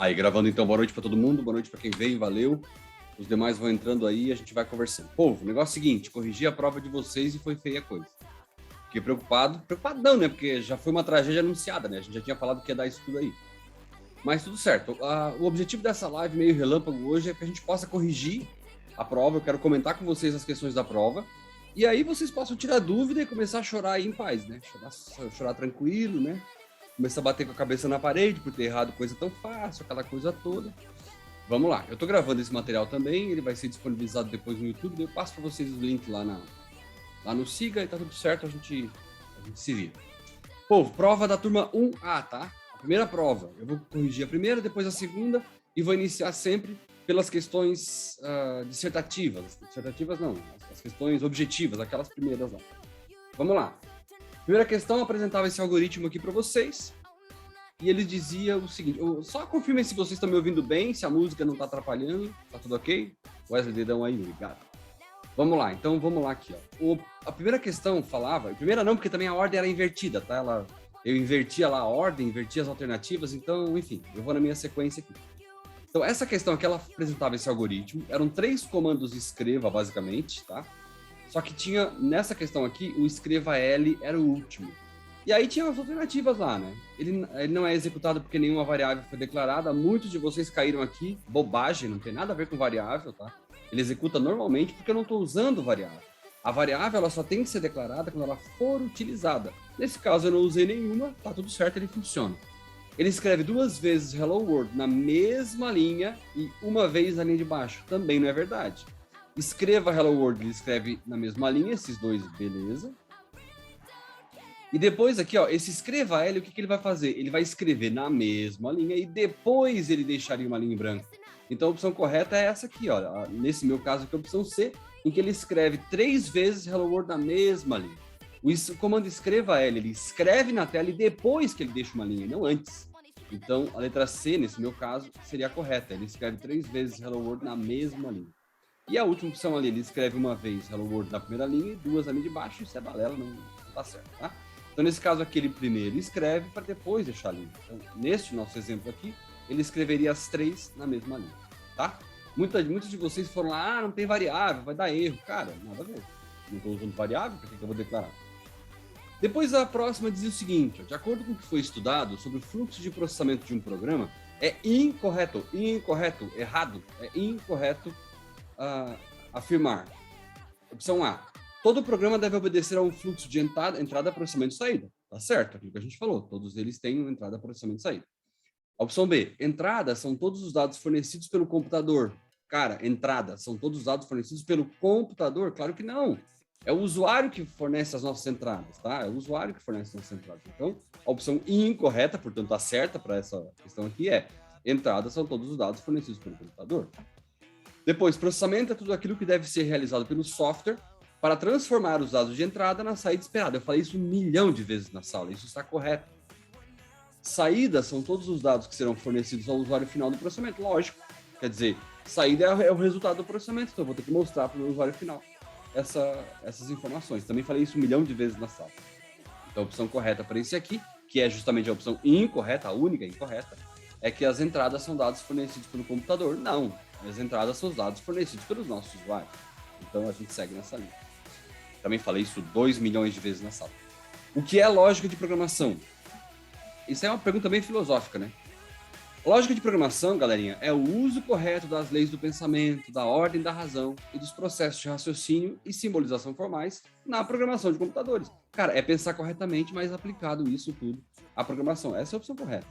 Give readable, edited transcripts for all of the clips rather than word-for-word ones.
Aí, gravando então, boa noite para todo mundo, boa noite para quem veio, valeu. Os demais vão entrando aí e a gente vai conversando. Povo, o negócio é o seguinte, corrigi a prova de vocês e foi feia a coisa. Fiquei preocupado, preocupado não, né, porque já foi uma tragédia anunciada, né, a gente já tinha falado que ia dar isso tudo aí. Mas tudo certo, o objetivo dessa live meio relâmpago hoje é que a gente possa corrigir a prova, eu quero comentar com vocês as questões da prova, e aí vocês possam tirar dúvida e começar a chorar aí em paz, né, chorar tranquilo, né, começar a bater com a cabeça na parede por ter errado coisa tão fácil, aquela coisa toda. Vamos lá, eu tô gravando esse material também, ele vai ser disponibilizado depois no YouTube, eu passo para vocês o link lá no Siga e tá tudo certo, a gente se vira. Povo, prova da turma 1A, tá? A primeira prova, eu vou corrigir a primeira, depois a segunda, e vou iniciar sempre pelas questões dissertativas. Dissertativas não, as questões objetivas, aquelas primeiras lá. Vamos lá. Primeira questão, eu apresentava esse algoritmo aqui para vocês, e ele dizia o seguinte, só confirmem se vocês estão me ouvindo bem, se a música não está atrapalhando, tá tudo ok? Wesley, dedão aí, obrigado. Vamos lá, então vamos lá aqui, ó. A primeira questão falava, a primeira não, porque também a ordem era invertida, tá? Eu invertia lá a ordem, invertia as alternativas, então, enfim, eu vou na minha sequência aqui. Então, essa questão que ela apresentava esse algoritmo, eram 3 comandos escreva, basicamente, tá? Só que tinha, nessa questão aqui, o escreva L era o último. E aí tinha as alternativas lá, né? Ele não é executado porque nenhuma variável foi declarada. Muitos de vocês caíram aqui, bobagem, não tem nada a ver com variável, tá? Ele executa normalmente porque eu não estou usando variável. A variável ela só tem que ser declarada quando ela for utilizada. Nesse caso eu não usei nenhuma, tá tudo certo, ele funciona. Ele escreve 2 vezes Hello World na mesma linha e uma vez na linha de baixo. Também não é verdade. Escreva Hello World, ele escreve na mesma linha, esses dois, beleza. E depois aqui, ó, esse escreva L, o que ele vai fazer? Ele vai escrever na mesma linha e depois ele deixaria uma linha em branco. Então a opção correta é essa aqui, ó. Nesse meu caso aqui, a opção C, em que ele escreve 3 vezes Hello World na mesma linha. O comando escreva L, ele escreve na tela e depois que ele deixa uma linha, não antes. Então a letra C, nesse meu caso, seria a correta. Ele escreve 3 vezes Hello World na mesma linha. E a última opção ali, ele escreve uma vez Hello World na primeira linha e 2 na linha de baixo. Isso é balela, não tá certo, tá? Então, nesse caso aqui, ele primeiro escreve para depois deixar a linha. Então, neste nosso exemplo aqui, ele escreveria as 3 na mesma linha, tá? Muitos de vocês foram lá, não tem variável, vai dar erro. Cara, nada a ver. Não estou usando variável, por que eu vou declarar? Depois, a próxima diz o seguinte, ó, de acordo com o que foi estudado sobre o fluxo de processamento de um programa, é incorreto, errado, é incorreto afirmar. Opção A. Todo programa deve obedecer a um fluxo de entrada, processamento e saída. Tá certo? Aquilo que a gente falou. Todos eles têm uma entrada, processamento e saída. A opção B. Entrada são todos os dados fornecidos pelo computador. Cara, entrada são todos os dados fornecidos pelo computador? Claro que não. É o usuário que fornece as nossas entradas, tá? É o usuário que fornece as nossas entradas. Então, a opção incorreta, portanto, a certa para essa questão aqui é entrada são todos os dados fornecidos pelo computador. Depois, processamento é tudo aquilo que deve ser realizado pelo software para transformar os dados de entrada na saída esperada. Eu falei isso 1 milhão de vezes na sala, isso está correto. Saída são todos os dados que serão fornecidos ao usuário final do processamento, lógico. Quer dizer, saída é o resultado do processamento, então eu vou ter que mostrar para o meu usuário final essas informações. Também falei isso 1 milhão de vezes na sala. Então a opção correta para esse aqui, que é justamente a opção incorreta, a única incorreta, é que as entradas são dados fornecidos pelo computador. Não, as entradas são os dados fornecidos pelos nossos usuários. Então a gente segue nessa linha. Também falei isso 2 milhões de vezes na sala. O que é lógica de programação? Isso é uma pergunta bem filosófica, né? Lógica de programação, galerinha, é o uso correto das leis do pensamento, da ordem da razão e dos processos de raciocínio e simbolização formais na programação de computadores. Cara, é pensar corretamente, mas aplicado isso tudo à programação. Essa é a opção correta.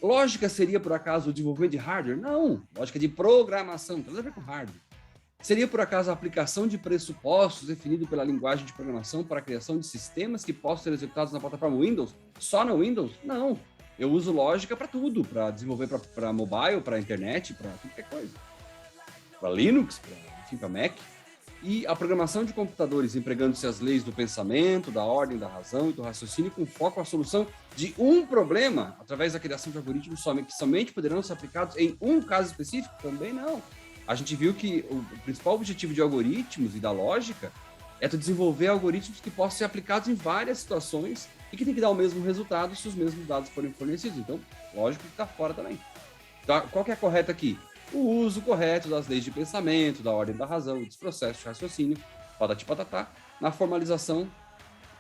Lógica seria, por acaso, o desenvolvimento de hardware? Não. Lógica de programação, não tem nada a ver com hardware. Seria, por acaso, a aplicação de pressupostos definido pela linguagem de programação para a criação de sistemas que possam ser executados na plataforma Windows? Só no Windows? Não. Eu uso lógica para tudo, para desenvolver para mobile, para internet, para qualquer coisa. Para Linux, para Mac. E a programação de computadores empregando-se as leis do pensamento, da ordem, da razão e do raciocínio com foco na solução de um problema, através da criação de algoritmos que somente poderão ser aplicados em um caso específico? Também não. A gente viu que o principal objetivo de algoritmos e da lógica é tu desenvolver algoritmos que possam ser aplicados em várias situações e que tem que dar o mesmo resultado se os mesmos dados forem fornecidos. Então, lógico que está fora também. Tá? Qual que é a correta aqui? O uso correto das leis de pensamento, da ordem da razão, dos processos de raciocínio, patati patatá, na formalização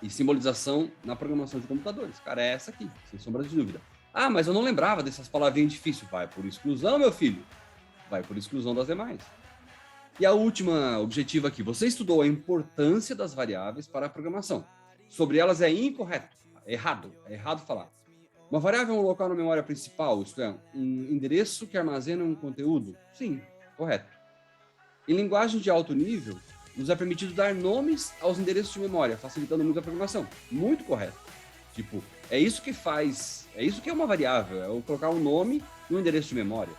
e simbolização na programação de computadores. Cara, é essa aqui, sem sombra de dúvida. Ah, mas eu não lembrava dessas palavrinhas difíceis. Vai por exclusão, meu filho. Vai por exclusão das demais. E a última objetiva aqui. Você estudou a importância das variáveis para a programação. Sobre elas é incorreto. É errado falar. Uma variável é um local na memória principal, isto é, um endereço que armazena um conteúdo? Sim, correto. Em linguagem de alto nível, nos é permitido dar nomes aos endereços de memória, facilitando muito a programação. Muito correto. Tipo, é isso que é uma variável, é eu colocar um nome e um endereço de memória.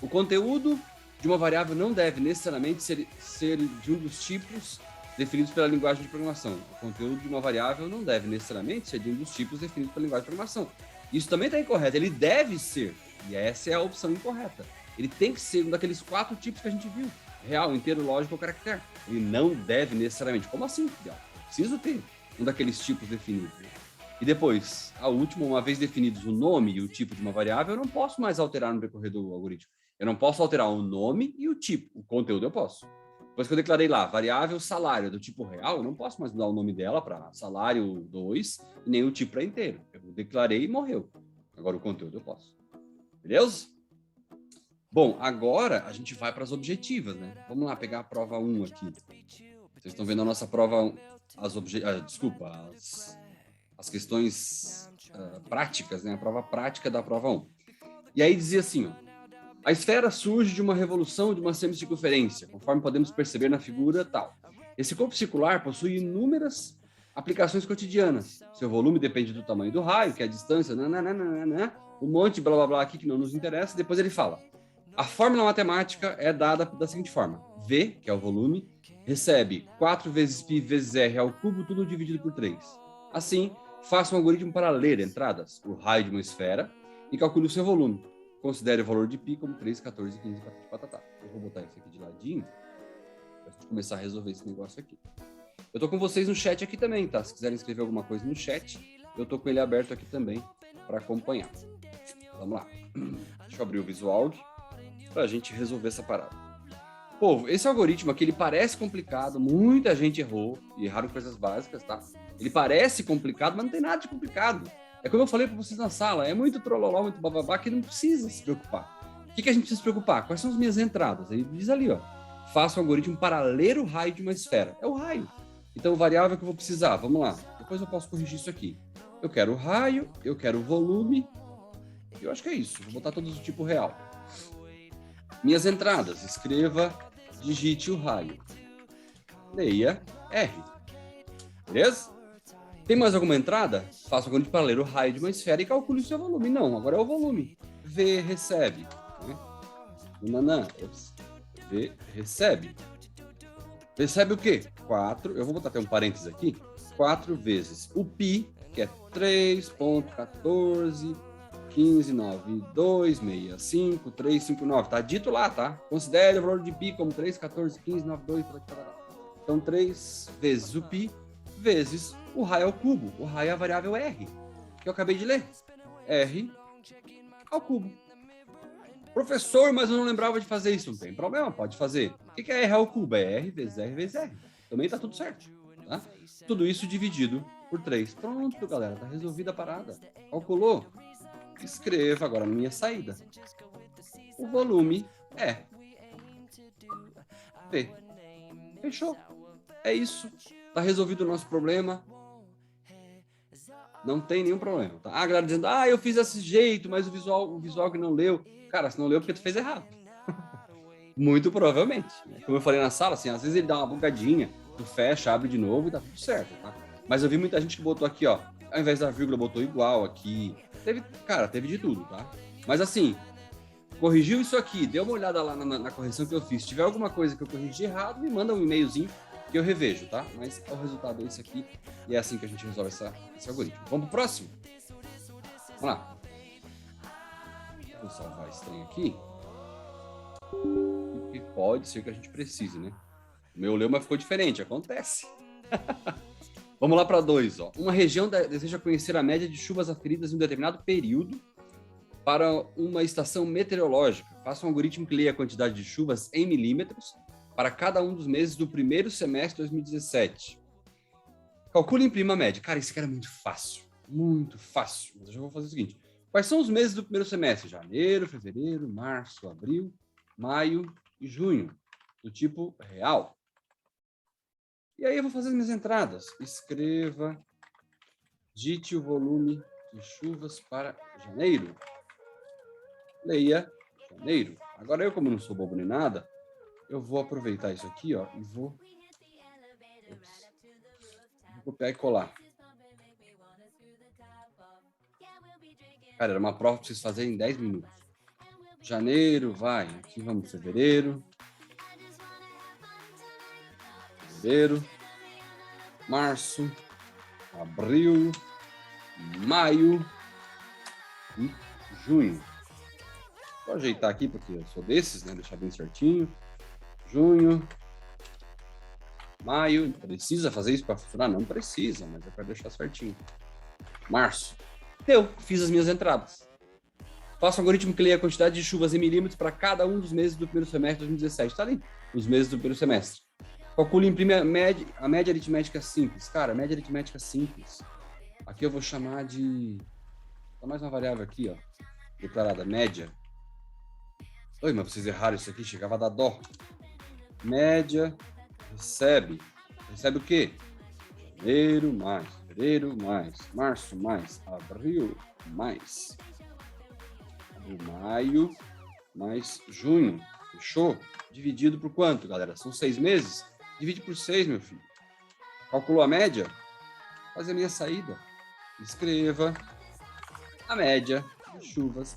O conteúdo de uma variável não deve necessariamente ser de um dos tipos definidos pela linguagem de programação. O conteúdo de uma variável não deve necessariamente ser de um dos tipos definidos pela linguagem de programação. Isso também está incorreto, ele deve ser, e essa é a opção incorreta. Ele tem que ser um daqueles 4 tipos que a gente viu. Real, inteiro, lógico ou caractere. Ele não deve necessariamente. Como assim? Eu preciso ter um daqueles tipos definidos. E depois, a última, uma vez definidos o nome e o tipo de uma variável, eu não posso mais alterar no decorrer do algoritmo. Eu não posso alterar o nome e o tipo. O conteúdo eu posso. Depois que eu declarei lá, variável salário do tipo real, eu não posso mais mudar o nome dela para salário 2 e nem o tipo para inteiro. Eu declarei e morreu. Agora o conteúdo eu posso. Beleza? Bom, agora a gente vai para as objetivas, né? Vamos lá pegar a prova 1 aqui. Vocês estão vendo a nossa prova 1, as questões práticas, né? A prova prática da prova 1. E aí dizia assim, ó, a esfera surge de uma revolução de uma semicircunferência, conforme podemos perceber na figura tal. Esse corpo circular possui inúmeras aplicações cotidianas. Seu volume depende do tamanho do raio, que é a distância, um monte de blá blá blá aqui que não nos interessa. Depois ele fala, a fórmula matemática é dada da seguinte forma. V, que é o volume, recebe 4 vezes π vezes r ao cubo, tudo dividido por 3. Assim, faça um algoritmo para ler entradas, o raio de uma esfera, e calcule o seu volume. Considere o valor de π como 3, 14, 15, patatá. Eu vou botar isso aqui de ladinho, para a gente começar a resolver esse negócio aqui. Eu tô com vocês no chat aqui também, tá? Se quiserem escrever alguma coisa no chat, eu tô com ele aberto aqui também para acompanhar. Vamos lá. Deixa eu abrir o Visual para a gente resolver essa parada. Povo, esse algoritmo aqui, ele parece complicado, muita gente errou, e erraram coisas básicas, tá? Ele parece complicado, mas não tem nada de complicado. É como eu falei para vocês na sala, é muito trololó, muito bababá, que não precisa se preocupar. O que a gente precisa se preocupar? Quais são as minhas entradas? Ele diz ali, ó, faça um algoritmo para ler o raio de uma esfera. É o raio. Então, o variável que eu vou precisar, vamos lá. Depois eu posso corrigir isso aqui. Eu quero o raio, eu quero o volume, eu acho que é isso. Vou botar todos do tipo real. Minhas entradas, escreva, digite o raio. Leia R. Beleza? Tem mais alguma entrada? Faça um algoritmo para ler o raio de uma esfera e calcule o seu volume. Não, agora é o volume. V recebe. Né? V recebe. Recebe o quê? 4, eu vou botar até um parênteses aqui. 4 vezes o π, que é 3.14.15.92.65.359. Tá dito lá, tá? Considere o valor de π como 3.14.15.92. Então, 3 vezes o π vezes o raio ao cubo. O raio é a variável R, que eu acabei de ler. R ao cubo. Professor, mas eu não lembrava de fazer isso. Não tem problema, pode fazer. O que é R ao cubo? É R vezes R vezes R. Também tá tudo certo. Tá? Tudo isso dividido por 3. Pronto, galera. Tá resolvida a parada. Calculou? Escreva agora na minha saída. O volume é V. Fechou. É isso. Tá resolvido o nosso problema. Não tem nenhum problema. Tá? A galera dizendo, eu fiz desse jeito, mas o visual que não leu. Cara, se não leu porque tu fez errado. Muito provavelmente. Né? Como eu falei na sala, assim, às vezes ele dá uma bugadinha, tu fecha, abre de novo e tá tudo certo, tá? Mas eu vi muita gente que botou aqui, ó, ao invés da vírgula, botou igual aqui. Teve de tudo, tá? Mas assim, corrigiu isso aqui, dê uma olhada lá na correção que eu fiz. Se tiver alguma coisa que eu corrigi errado, me manda um e-mailzinho que eu revejo, tá? Mas o resultado é esse aqui e é assim que a gente resolve esse algoritmo. Vamos pro próximo? Vamos lá. Vou salvar esse trem aqui. Porque pode ser que a gente precise, né? O meu lema ficou diferente, acontece. Vamos lá para 2, ó. Uma região deseja conhecer a média de chuvas aferidas em um determinado período Para uma estação meteorológica, faça um algoritmo que leia a quantidade de chuvas em milímetros para cada um dos meses do primeiro semestre de 2017. Calcule e imprima a média. Cara, isso aqui era muito fácil. Muito fácil. Mas eu já vou fazer o seguinte. Quais são os meses do primeiro semestre? Janeiro, fevereiro, março, abril, maio e junho. Do tipo real. E aí eu vou fazer as minhas entradas. Escreva, dite o volume de chuvas para janeiro. Leia janeiro. Agora eu, como não sou bobo nem nada, eu vou aproveitar isso aqui, ó, e vou copiar e colar. Cara, era uma prova para vocês fazerem em 10 minutos. Janeiro, vai. Aqui vamos, fevereiro. Fevereiro. Março. Abril. Maio. E junho. Vou ajeitar aqui, porque eu sou desses, né? Deixar bem certinho. Junho. Maio. Precisa fazer isso para funcionar? Não precisa, mas é para deixar certinho. Março. Eu fiz as minhas entradas. Faça um algoritmo que leia a quantidade de chuvas em milímetros para cada um dos meses do primeiro semestre de 2017. Tá ali, os meses do primeiro semestre. Calcule e imprime a média aritmética simples. Cara, média aritmética simples. Aqui eu vou chamar de... Dá mais uma variável aqui, ó. Declarada, média. Oi, mas vocês erraram isso aqui, chegava a dar dó. Média recebe. Recebe o quê? Janeiro mais, fevereiro mais, março mais, abril mais, maio mais junho. Fechou? Dividido por quanto, galera? São 6 meses? Divide por 6, meu filho. Calculou a média? Faz a minha saída. Escreva a média de chuvas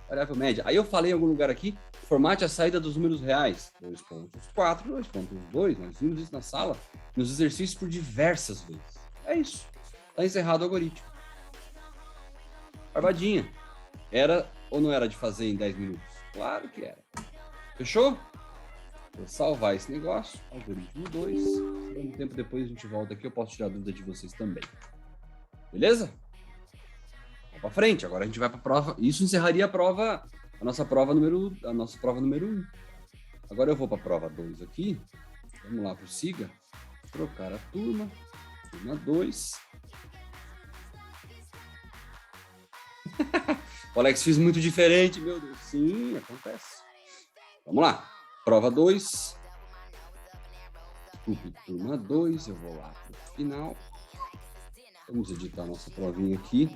variável média. Aí eu falei em algum lugar aqui, formate a saída dos números reais. 2.4, 2.2, nós vimos isso na sala, nos exercícios por diversas vezes. É isso. Está encerrado o algoritmo. Barbadinha. Era ou não era de fazer em 10 minutos? Claro que era. Fechou? Vou salvar esse negócio. Algoritmo 2. Um tempo depois a gente volta aqui, eu posso tirar dúvida de vocês também. Beleza? Vamos para frente. Agora a gente vai para a prova. Isso encerraria a nossa prova número 1. Agora eu vou para a prova 2 aqui. Vamos lá para o SIGA. Trocar a turma. Turma 2. O Alex fez muito diferente, meu Deus. Sim, acontece. Vamos lá. Prova 2. Desculpe, turma 2. Eu vou lá para o final. Vamos editar a nossa provinha aqui.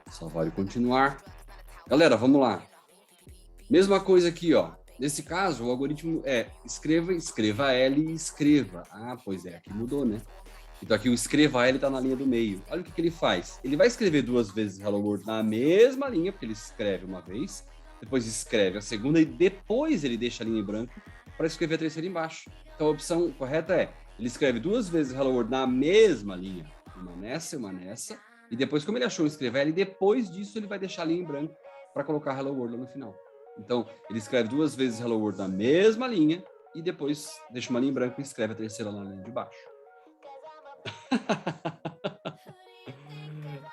Salvar e continuar. Galera, vamos lá. Mesma coisa aqui, ó. Nesse caso, o algoritmo é escreva L e escreva. Ah, pois é, aqui mudou, né? Então aqui o escreva L está na linha do meio. Olha o que ele faz. Ele vai escrever 2 vezes Hello World na mesma linha, porque ele escreve uma vez, depois escreve a segunda e depois ele deixa a linha em branco para escrever a terceira embaixo. Então a opção correta é, ele escreve 2 vezes Hello World na mesma linha, uma nessa, e depois, como ele achou escrever L, depois disso ele vai deixar a linha em branco para colocar Hello World lá no final. Então, ele escreve 2 vezes Hello World na mesma linha e depois deixa uma linha em branco e escreve a terceira na linha de baixo.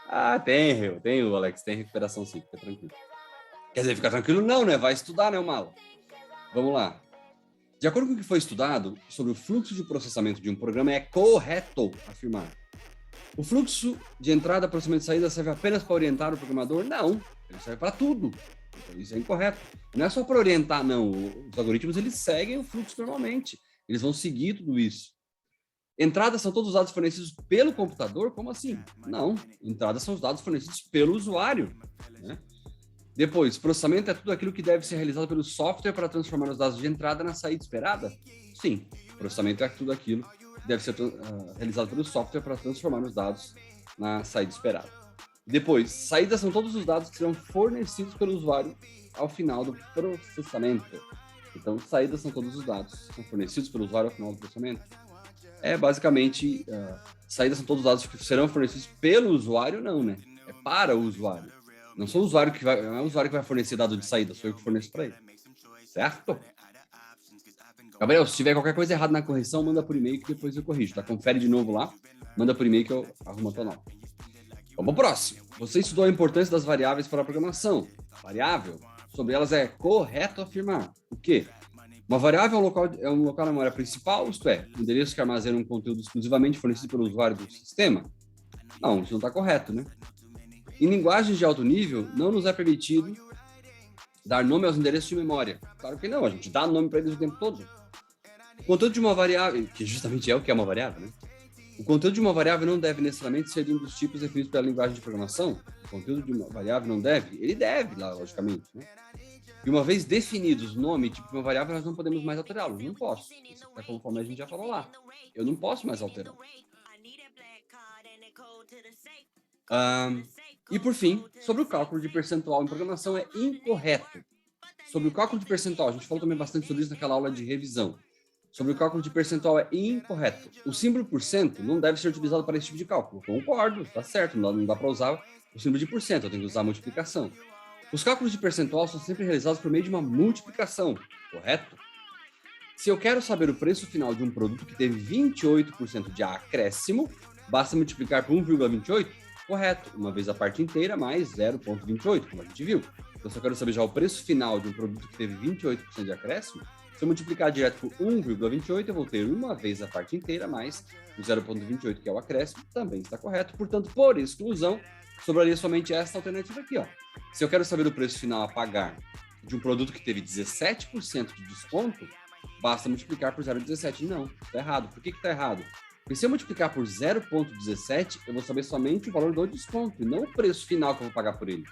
Ah, tem, o Alex, tem recuperação sim, fica tranquilo. Quer dizer, fica tranquilo não, né? Vai estudar, né, o malo? Vamos lá. De acordo com o que foi estudado sobre o fluxo de processamento de um programa, é correto afirmar: o fluxo de entrada, processamento e saída serve apenas para orientar o programador? Não, ele serve para tudo. Então, isso é incorreto. Não é só para orientar, não. Os algoritmos, eles seguem o fluxo normalmente. Eles vão seguir tudo isso. Entradas são todos os dados fornecidos pelo computador? Como assim? Não. Entradas são os dados fornecidos pelo usuário, né? Depois, processamento é tudo aquilo que deve ser realizado pelo software para transformar os dados de entrada na saída esperada? Sim. Processamento é tudo aquilo que deve ser realizado pelo software para transformar os dados na saída esperada. Depois, saídas são todos os dados que serão fornecidos pelo usuário ao final do processamento. Então, saídas são todos os dados que são fornecidos pelo usuário ao final do processamento. Basicamente, saídas são todos os dados que serão fornecidos pelo usuário, não, né? É para o usuário. Não sou o usuário que vai, não é o usuário que vai fornecer dado de saída, sou eu que forneço para ele. Certo? Gabriel, se tiver qualquer coisa errada na correção, manda por e-mail que depois eu corrijo, tá? Confere de novo lá, manda por e-mail que eu arrumo a tua nota. Vamos ao próximo. Você estudou a importância das variáveis para a programação. Variável, sobre elas é correto afirmar. O quê? Uma variável é um local na memória principal, isto é, um endereço que armazena um conteúdo exclusivamente fornecido pelo usuário do sistema? Não, isso não está correto, né? Em linguagens de alto nível, não nos é permitido dar nome aos endereços de memória. Claro que não, a gente dá nome para eles o tempo todo. O conteúdo de uma variável, que justamente é o que é uma variável, né? O conteúdo de uma variável não deve necessariamente ser de um dos tipos definidos pela linguagem de programação. O conteúdo de uma variável não deve? Ele deve, lá, logicamente, né? E uma vez definidos o nome e tipo de uma variável, nós não podemos mais alterá-lo. Não posso. Isso é conforme a gente já falou lá. Eu não posso mais alterar. E por fim, sobre o cálculo de percentual em programação é incorreto. Sobre o cálculo de percentual, a gente falou também bastante sobre isso naquela aula de revisão. Sobre o cálculo de percentual é incorreto. O símbolo por cento não deve ser utilizado para esse tipo de cálculo. Concordo, tá certo, não dá para usar o símbolo de por cento, eu tenho que usar a multiplicação. Os cálculos de percentual são sempre realizados por meio de uma multiplicação, correto? Se eu quero saber o preço final de um produto que teve 28% de acréscimo, basta multiplicar por 1,28? Correto, uma vez a parte inteira mais 0,28, como a gente viu. Então, se eu quero saber já o preço final de um produto que teve 28% de acréscimo, se eu multiplicar direto por 1,28, eu vou ter uma vez a parte inteira mais o 0,28, que é o acréscimo, também está correto. Portanto, por exclusão, sobraria somente essa alternativa aqui, ó. Se eu quero saber o preço final a pagar de um produto que teve 17% de desconto, basta multiplicar por 0,17. Não, está errado. Por que está errado? Porque se eu multiplicar por 0,17, eu vou saber somente o valor do desconto, e não o preço final que eu vou pagar por ele.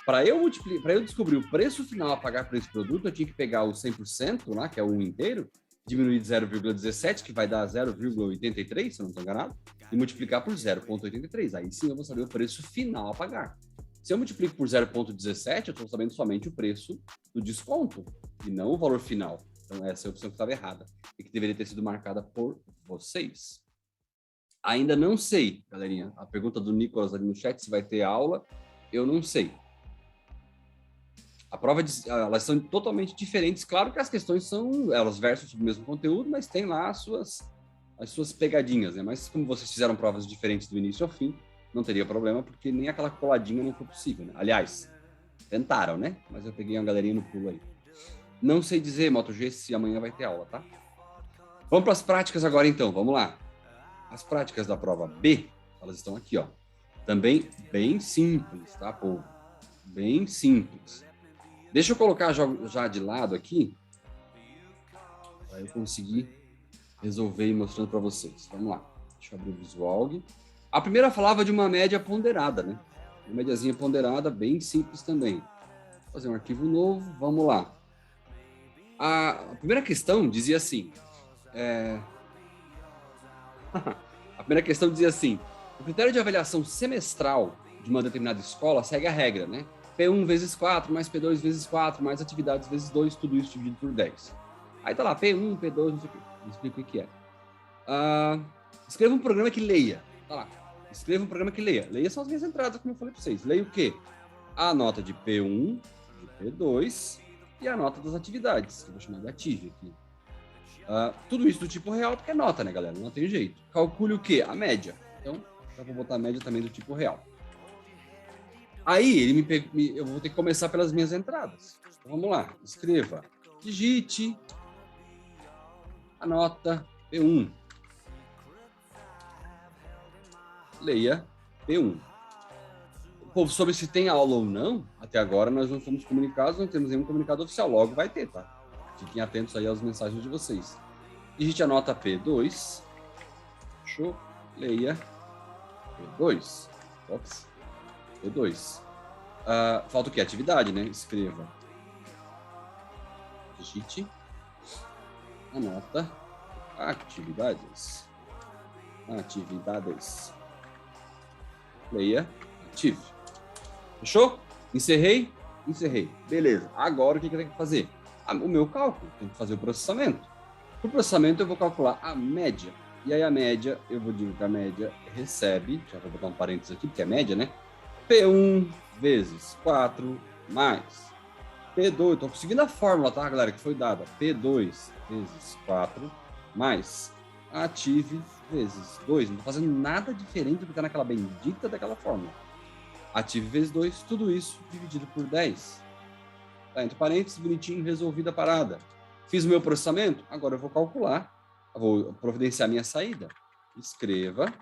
Para eu descobrir o preço final a pagar por esse produto, eu tinha que pegar o 100% lá, que é o 1 inteiro, diminuir de 0,17, que vai dar 0,83, se eu não estou enganado, e multiplicar por 0,83. Aí sim eu vou saber o preço final a pagar. Se eu multiplico por 0,17, eu estou sabendo somente o preço do desconto, e não o valor final. Então essa é a opção que estava errada, e que deveria ter sido marcada por vocês. Ainda não sei, galerinha. A pergunta do Nicolas ali no chat, se vai ter aula, eu não sei. A prova, elas são totalmente diferentes. Claro que as questões elas versam sobre o mesmo conteúdo, mas tem lá as suas pegadinhas, né? Mas como vocês fizeram provas diferentes do início ao fim, não teria problema, porque nem aquela coladinha não foi possível, né? Aliás, tentaram, né? Mas eu peguei uma galerinha no pulo aí. Não sei dizer, MotoG, se amanhã vai ter aula, tá? Vamos para as práticas agora, então. Vamos lá. As práticas da prova B, elas estão aqui, ó. Também bem simples, tá, povo? Bem simples. Deixa eu colocar já de lado aqui, para eu conseguir resolver e mostrando para vocês. Vamos lá. Deixa eu abrir o visual. A primeira falava de uma média ponderada, né? Uma médiazinha ponderada, bem simples também. Vou fazer um arquivo novo, vamos lá. A primeira questão dizia assim... A primeira questão dizia assim: o critério de avaliação semestral de uma determinada escola segue a regra, né? P1 vezes 4, mais P2 vezes 4, mais atividades vezes 2, tudo isso dividido por 10. Aí tá lá, P1, P2, não sei o quê. Não explico o que é. Escreva um programa que leia. Tá lá. Escreva um programa que leia. Leia são as minhas entradas, como eu falei para vocês. Leia o quê? A nota de P1, de P2 e a nota das atividades, que eu vou chamar de ative aqui. Tudo isso do tipo real, porque é nota, né, galera? Não tem jeito. Calcule o quê? A média. Então, eu vou botar a média também do tipo real. Aí, eu vou ter que começar pelas minhas entradas. Então, vamos lá. Escreva. Digite a nota P1. Leia P1. Povo, sobre se tem aula ou não, até agora nós não fomos comunicados, não temos nenhum comunicado oficial. Logo vai ter, tá? Fiquem atentos aí às mensagens de vocês. Digite a nota P2. Fechou? Leia P2. Ops. P2. Falta o quê? Atividade, né? Escreva. Digite a nota atividades. Atividades. Leia ative. Fechou? Encerrei? Encerrei. Beleza. Agora o que eu tenho que fazer? O meu cálculo. Tenho que fazer o processamento. Para o processamento eu vou calcular a média. E aí a média, eu vou dizer que a média recebe, já vou botar um parênteses aqui, porque é média, né? P1 vezes 4 mais P2, estou conseguindo a fórmula, tá, galera, que foi dada. P2 vezes 4 mais Ative vezes 2. Não estou fazendo nada diferente do que está naquela bendita daquela fórmula. Ative vezes 2, tudo isso dividido por 10. Tá, entre parênteses, bonitinho, resolvida a parada. Fiz o meu processamento, agora eu vou calcular, vou providenciar minha saída. Escreva,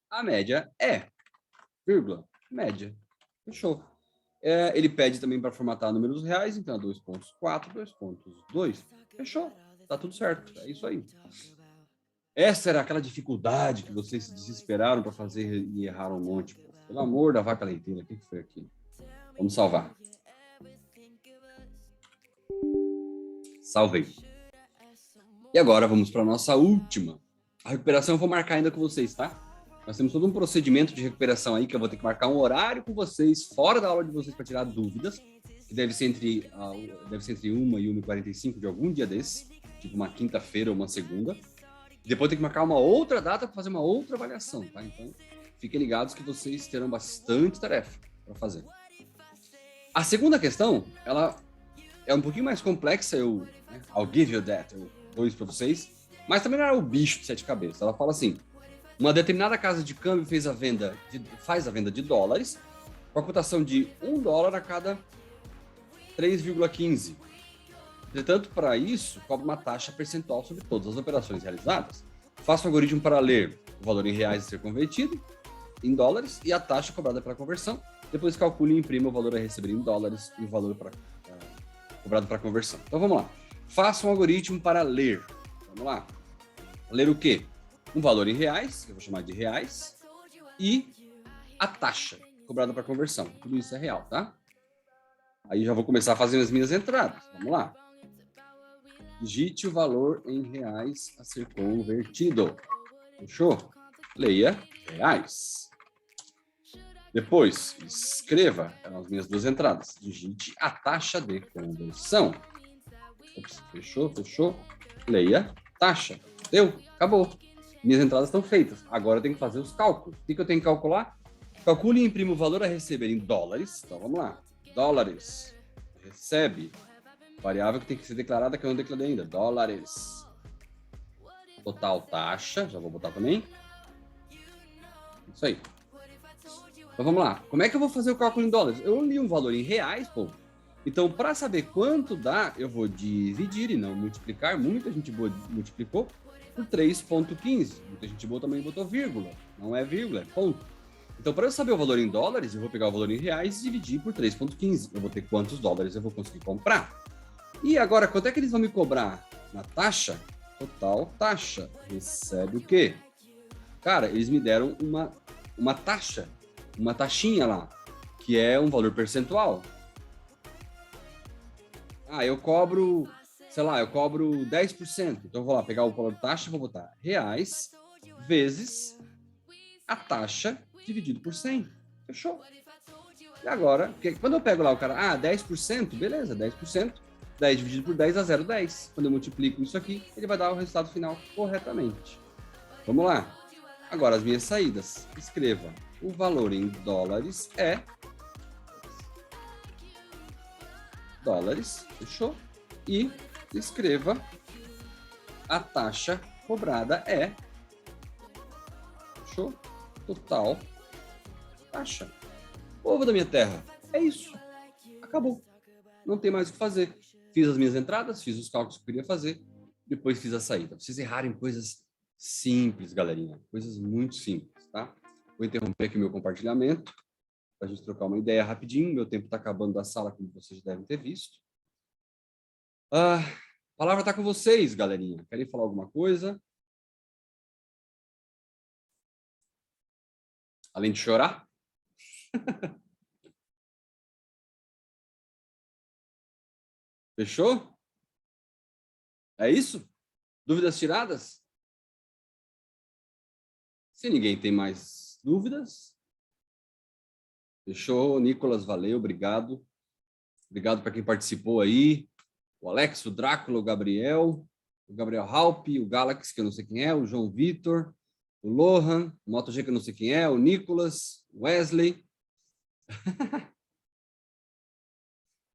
a média é, vírgula, média. Fechou. Ele pede também para formatar números reais, então é 2.4, 2.2. Fechou. Tá tudo certo. É isso aí. Essa era aquela dificuldade que vocês se desesperaram para fazer e erraram um monte. Pô. Pelo amor da vaca leiteira, o que foi aqui? Vamos salvar. Salvei. E agora vamos para a nossa última. A recuperação eu vou marcar ainda com vocês, tá? Nós temos todo um procedimento de recuperação aí, que eu vou ter que marcar um horário com vocês, fora da aula de vocês, para tirar dúvidas, que deve ser entre 1 e 1h45 de algum dia desses, tipo uma quinta-feira ou uma segunda. Depois tem que marcar uma outra data para fazer uma outra avaliação, tá? Então, fiquem ligados que vocês terão bastante tarefa para fazer. A segunda questão, ela é um pouquinho mais complexa, I'll give you that, eu dou isso para vocês, mas também não é o bicho de 7 cabeças. Ela fala assim, uma determinada casa de câmbio faz a venda de dólares com a cotação de $1 a cada 3,15. Entretanto, para isso, cobra uma taxa percentual sobre todas as operações realizadas. Faça um algoritmo para ler o valor em reais a ser convertido em dólares e a taxa cobrada pela conversão. Depois calcule e imprima o valor a receber em dólares e o valor cobrado para conversão. Então, vamos lá. Faça um algoritmo para ler. Vamos lá. Ler o quê? Um valor em reais, que eu vou chamar de reais, e a taxa cobrada para conversão. Tudo isso é real, tá? Aí já vou começar fazendo as minhas entradas. Vamos lá. Digite o valor em reais a ser convertido. Fechou? Leia reais. Depois, escreva as minhas duas entradas. Digite a taxa de conversão. Ops, fechou. Leia taxa. Deu? Acabou. Minhas entradas estão feitas. Agora eu tenho que fazer os cálculos. O que eu tenho que calcular? Calcule e imprima o valor a receber em dólares. Então, vamos lá. Dólares. Recebe. Variável que tem que ser declarada, que eu não declarei ainda. Dólares. Total taxa. Já vou botar também. Isso aí. Então, vamos lá. Como é que eu vou fazer o cálculo em dólares? Eu li um valor em reais, pô. Então, para saber quanto dá, eu vou dividir e não multiplicar. Muita gente boa multiplicou por 3,15. Muita gente boa também botou vírgula. Não é vírgula, é ponto. Então, para eu saber o valor em dólares, eu vou pegar o valor em reais e dividir por 3,15. Eu vou ter quantos dólares eu vou conseguir comprar. E agora, quanto é que eles vão me cobrar na taxa? Total taxa. Recebe o quê? Cara, eles me deram uma taxa, uma taxinha lá, que é um valor percentual. Eu cobro, sei lá, 10%. Então, eu vou lá pegar o valor da taxa e vou botar reais vezes a taxa dividido por 100. Fechou? E agora, quando eu pego lá o cara, 10%, beleza, 10%. 10 dividido por 10 dá 0,10. Quando eu multiplico isso aqui, ele vai dar o resultado final corretamente. Vamos lá. Agora, as minhas saídas. Escreva. O valor em dólares é... dólares. Fechou? E escreva. A taxa cobrada é... fechou? Total taxa. Povo da minha terra. É isso. Acabou. Não tem mais o que fazer. Fiz as minhas entradas, fiz os cálculos que eu queria fazer, depois fiz a saída. Vocês errarem coisas simples, galerinha. Coisas muito simples, tá? Vou interromper aqui meu compartilhamento para a gente trocar uma ideia rapidinho. Meu tempo está acabando da sala, como vocês devem ter visto. A palavra está com vocês, galerinha. Querem falar alguma coisa? Além de chorar? Fechou? É isso? Dúvidas tiradas? Se ninguém tem mais dúvidas, fechou. Nicolas, valeu, obrigado. Obrigado para quem participou aí. O Alex, o Drácula, o Gabriel Halp, o Galaxy, que eu não sei quem é, o João Vitor, o Lohan, o MotoG, que eu não sei quem é, o Nicolas, o Wesley.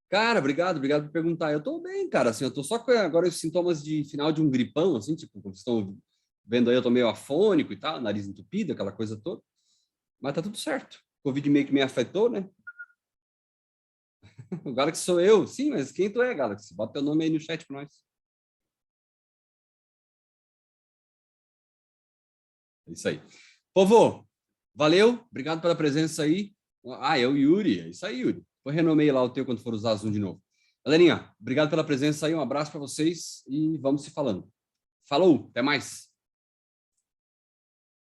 Cara, obrigado por perguntar. Eu tô bem, cara, assim, eu tô só com agora os sintomas de final de um gripão, assim, tipo, como vocês estão vendo aí, eu tô meio afônico e tal, nariz entupido, aquela coisa toda. Mas tá tudo certo. Covid meio que me afetou, né? O Galaxy sou eu. Sim, mas quem tu é, Galaxy? Bota teu nome aí no chat pra nós. É isso aí. Povo, valeu. Obrigado pela presença aí. Ah, é o Yuri. É isso aí, Yuri. Vou renomear lá o teu quando for usar Zoom de novo. Galerinha, obrigado pela presença aí. Um abraço para vocês e vamos se falando. Falou, até mais.